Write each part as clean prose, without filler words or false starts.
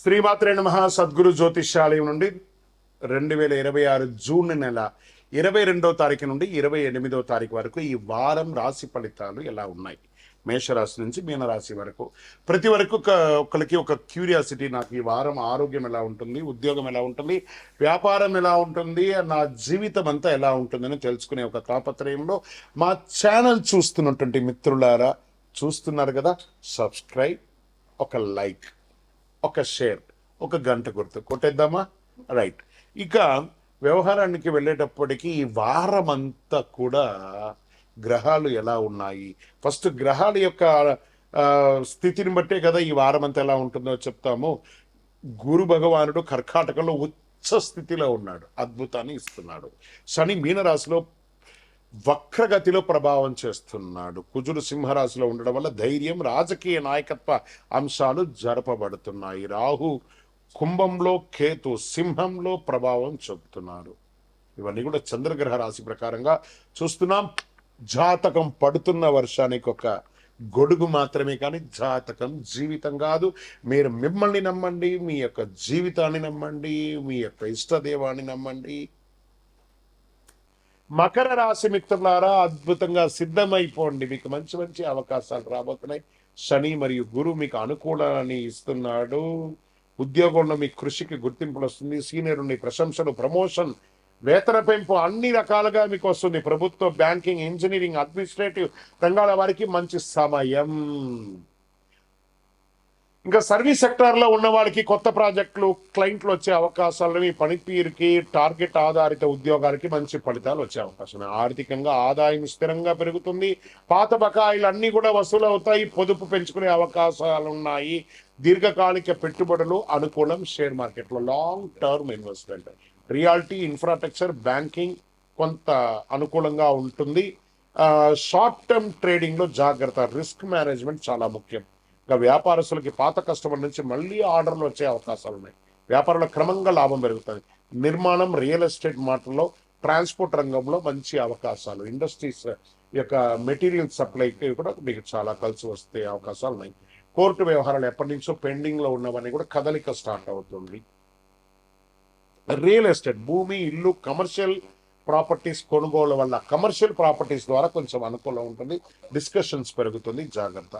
శ్రీమాత్రే నమః. సద్గురు జ్యోతిష్యాలయం నుండి 2026 జూన్ నెల 22వ తారీఖు నుండి 28వ తారీఖు వరకు ఈ వారం రాశి ఫలితాలు ఎలా ఉన్నాయి, మేషరాశి నుంచి మీనరాశి వరకు. ప్రతి వరకు ఒకరికి ఒక క్యూరియాసిటీ, నాకు ఈ వారం ఆరోగ్యం ఎలా ఉంటుంది, ఉద్యోగం ఎలా ఉంటుంది, వ్యాపారం ఎలా ఉంటుంది, నా జీవితం అంతా ఎలా ఉంటుందని తెలుసుకునే ఒక తాపత్రయంలో మా ఛానల్ చూస్తున్నటువంటి మిత్రులారా, చూస్తున్నారు కదా, సబ్స్క్రైబ్, ఒక లైక్, ఒక షేర్, ఒక గంట గుర్తు కొట్టేద్దామా? రైట్. ఇక వ్యవహారానికి వెళ్ళేటప్పటికీ ఈ వారం అంతా కూడా గ్రహాలు ఎలా ఉన్నాయి, ఫస్ట్ గ్రహాల యొక్క స్థితిని బట్టే కదా ఈ వారం అంతా ఎలా ఉంటుందో చెప్తాము. గురు భగవానుడు కర్కాటకంలో ఉచ్చ స్థితిలో ఉన్నాడు, అద్భుతాన్ని ఇస్తున్నాడు. శని మీనరాశిలో వక్రగతిలో ప్రభావం చేస్తున్నాడు. కుజుడు సింహరాశిలో ఉండడం వల్ల ధైర్యం, రాజకీయ నాయకత్వ అంశాలు జరపబడుతున్నాయి. రాహు కుంభంలో, కేతు సింహంలో ప్రభావం చూపుతున్నారు. ఇవన్నీ కూడా చంద్రగ్రహ రాశి ప్రకారంగా చూస్తున్నాం. జాతకం పడుతున్న వర్షానికి ఒక గొడుగు మాత్రమే, కానీ జాతకం జీవితం కాదు. మీరు మిమ్మల్ని నమ్మండి, మీ యొక్క జీవితాన్ని నమ్మండి, మీ యొక్క ఇష్టదేవాన్ని నమ్మండి. మకర రాశి మిత్రులారా, అద్భుతంగా సిద్ధమైపోండి. మీకు మంచి మంచి అవకాశాలు రాబోతున్నాయి. శని మరియు గురువు మీకు అనుకూలాన్ని ఇస్తున్నాడు. ఉద్యోగంలో మీ కృషికి గుర్తింపులు వస్తుంది. సీనియర్ నుండి ప్రశంసలు, ప్రమోషన్, వేతన పెంపు అన్ని రకాలుగా మీకు వస్తుంది. ప్రభుత్వ, బ్యాంకింగ్, ఇంజనీరింగ్, అడ్మినిస్ట్రేటివ్ రంగాల వారికి మంచి సమయం. ఇంకా సర్వీస్ సెక్టార్లో ఉన్న వాళ్ళకి కొత్త ప్రాజెక్టులు, క్లయింట్లు వచ్చే అవకాశాలు, మీ పనితీరుకి, టార్గెట్ ఆధారిత ఉద్యోగాలకి మంచి ఫలితాలు వచ్చే అవకాశం. ఆర్థికంగా ఆదాయం స్థిరంగా పెరుగుతుంది. పాత బకాయిలు అన్నీ కూడా వసూలు అవుతాయి. పొదుపు పెంచుకునే అవకాశాలు ఉన్నాయి. దీర్ఘకాలిక పెట్టుబడులు అనుకూలం. షేర్ మార్కెట్లో long term investment, reality, infrastructure, banking కొంత అనుకూలంగా ఉంటుంది. షార్ట్ టర్మ్ ట్రేడింగ్లో జాగ్రత్త, రిస్క్ మేనేజ్మెంట్ చాలా ముఖ్యం. ఇంకా వ్యాపారస్తులకి పాత కస్టమర్ నుంచి మళ్ళీ ఆర్డర్లు వచ్చే అవకాశాలు ఉన్నాయి. వ్యాపారంలో క్రమంగా లాభం పెరుగుతుంది. నిర్మాణం, రియల్ ఎస్టేట్ మాటల్లో, ట్రాన్స్పోర్ట్ రంగంలో మంచి అవకాశాలు. ఇండస్ట్రీస్ యొక్క మెటీరియల్ సప్లైకి కూడా మీకు చాలా కలిసి వస్తే అవకాశాలు ఉన్నాయి. కోర్టు వ్యవహారాలు ఎప్పటి నుంచో పెండింగ్లో ఉన్నవన్నీ కూడా కదలిక స్టార్ట్ అవుతుంది. రియల్ ఎస్టేట్, భూమి, ఇల్లు, కమర్షియల్ ప్రాపర్టీస్ కొనుగోలు వల్ల కమర్షియల్ ప్రాపర్టీస్ ద్వారా కొంచెం అనుకూలం ఉంటుంది. డిస్కషన్స్ పెరుగుతుంది, జాగ్రత్త.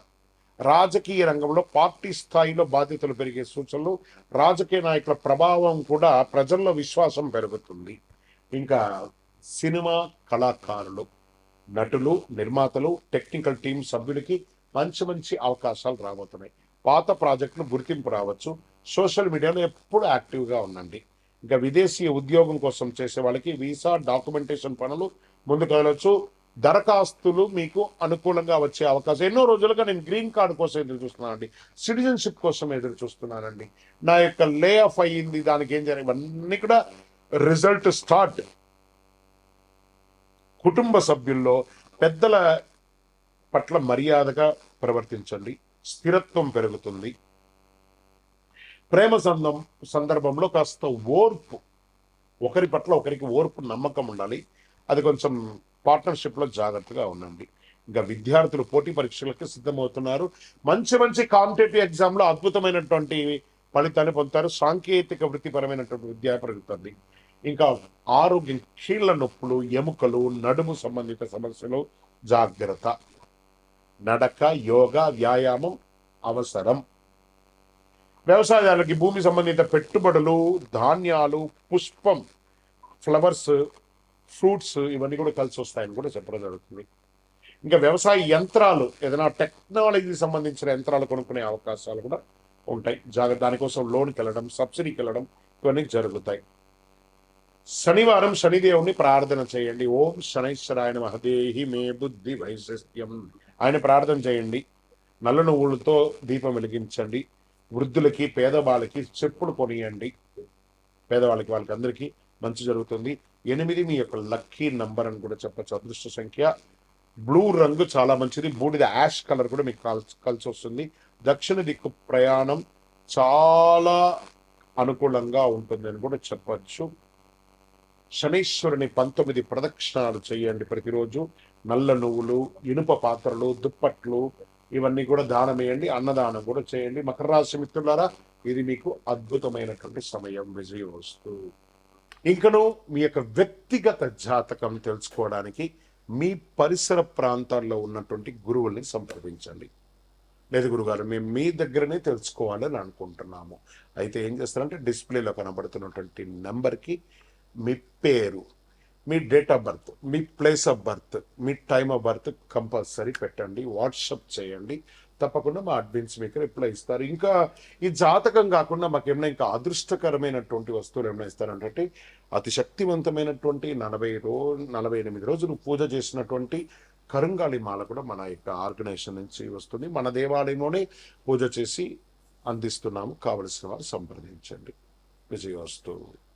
రాజకీయ రంగంలో పార్టీ స్థాయిలో బాధ్యతలు పెరిగే సూచనలు. రాజకీయ నాయకుల ప్రభావం కూడా ప్రజల్లో విశ్వాసం పెరుగుతుంది. ఇంకా సినిమా కళాకారులు, నటులు, నిర్మాతలు, టెక్నికల్ టీం సభ్యులకి మంచి మంచి అవకాశాలు రాబోతున్నాయి. పాత ప్రాజెక్టులు గుర్తింపు రావచ్చు. సోషల్ మీడియాలో ఎప్పుడు యాక్టివ్గా ఉండండి. ఇంకా విదేశీ ఉద్యోగం కోసం చేసే వాళ్ళకి వీసా, డాక్యుమెంటేషన్ పనులు ముందుకు వెళ్ళవచ్చు. దరఖాస్తులు మీకు అనుకూలంగా వచ్చే అవకాశం. ఎన్నో రోజులుగా నేను గ్రీన్ కార్డు కోసం ఎదురు చూస్తున్నానండి, సిటిజన్షిప్ కోసం ఎదురు చూస్తున్నానండి. నా యొక్క లే ఆఫ్ అయ్యింది, దానికి ఏం జరిగింది, ఇవన్నీ కూడా రిజల్ట్ స్టార్ట్. కుటుంబ సభ్యుల్లో పెద్దల పట్ల మర్యాదగా ప్రవర్తించండి. స్థిరత్వం పెరుగుతుంది. ప్రేమ సందర్భంలో కాస్త ఓర్పు, ఒకరి పట్ల ఒకరికి ఓర్పు, నమ్మకం ఉండాలి. అది కొంచెం పార్ట్నర్షిప్లో జాగ్రత్తగా ఉండండి. ఇంకా విద్యార్థులు పోటీ పరీక్షలకు సిద్ధమవుతున్నారు. మంచి మంచి కాంపిటేటివ్ ఎగ్జామ్లో అద్భుతమైనటువంటి ఫలితాన్ని పొందుతారు. సాంకేతిక వృత్తిపరమైనటువంటి విద్య పెరుగుతుంది. ఇంకా ఆరోగ్యం, కీళ్ల నొప్పులు, ఎముకలు, నడుము సంబంధిత సమస్యలు జాగ్రత్త. నడక, యోగా, వ్యాయామం అవసరం. వ్యవసాయాలకి భూమి సంబంధిత పెట్టుబడులు, ధాన్యాలు, పుష్పం, ఫ్లవర్స్, ఫ్రూట్స్ ఇవన్నీ కూడా కలిసి వస్తాయని కూడా చెప్పడం జరుగుతుంది. ఇంకా వ్యవసాయ యంత్రాలు, ఏదైనా టెక్నాలజీకి సంబంధించిన యంత్రాలు కొనుక్కునే అవకాశాలు కూడా ఉంటాయి. దానికోసం లోన్కి వెళ్ళడం, సబ్సిడీకి వెళ్ళడం ఇవన్నీ జరుగుతాయి. శనివారం శనిదేవుని ప్రార్థన చేయండి. ఓం శనైశ్వరాయ నమః దేహి మే బుద్ధి వైశిష్ట్యం. ఆయన ప్రార్థన చేయండి. నల్ల నువ్వులతో దీపం వెలిగించండి. వృద్ధులకి, పేదవాళ్ళకి చెప్పులు కొనియండి. పేదవాళ్ళకి, వాళ్ళకి అందరికీ మంచి జరుగుతుంది. 8 మీ యొక్క లక్కీ నంబర్ అని కూడా చెప్పచ్చు. అదృష్ట సంఖ్య బ్లూ రంగు చాలా మంచిది. బూడిద యాష్ కలర్ కూడా మీకు కలిసి వస్తుంది. దక్షిణ దిక్కు ప్రయాణం చాలా అనుకూలంగా ఉంటుంది అని కూడా చెప్పచ్చు. శనీశ్వరుని 19 ప్రదక్షిణాలు చేయండి ప్రతిరోజు. నల్ల నువ్వులు, ఇనుప పాత్రలు, దుప్పట్లు ఇవన్నీ కూడా దానం వేయండి. అన్నదానం కూడా చేయండి. మకర రాశి మిత్రులారా, ఇది మీకు అద్భుతమైనటువంటి సమయం. విజయోస్తు. ఇంకను మీ యొక్క వ్యక్తిగత జాతకం తెలుసుకోవడానికి మీ పరిసర ప్రాంతాల్లో ఉన్నటువంటి గురువుల్ని సంప్రదించండి. లేదు గురుగారు, మేము మీ దగ్గరనే తెలుసుకోవాలని అనుకుంటున్నాము. అయితే ఏం చేస్తారంటే డిస్ప్లేలో కనబడుతున్నటువంటి నెంబర్కి మీ పేరు, మీ డేట్ ఆఫ్ బర్త్, మీ ప్లేస్ ఆఫ్ బర్త్, మీ టైమ్ ఆఫ్ బర్త్ కంపల్సరీ పెట్టండి. వాట్సప్ చేయండి. తప్పకుండా మా అడ్మిన్స్ మీకు రిప్లై ఇస్తారు. ఇంకా ఈ జాతకం కాకుండా మాకు ఏమైనా ఇంకా అదృష్టకరమైనటువంటి వస్తువులు ఏమైనా ఇస్తారంటే అతి శక్తివంతమైనటువంటి 48 రోజులు పూజ చేసినటువంటి కరుంగాళి మాల కూడా మన యొక్క ఆర్గనైజేషన్ నుంచి వస్తుంది. మన దేవాలయంలోనే పూజ చేసి అందిస్తున్నాము. కావలసిన వారు సంప్రదించండి. విజయోస్తు.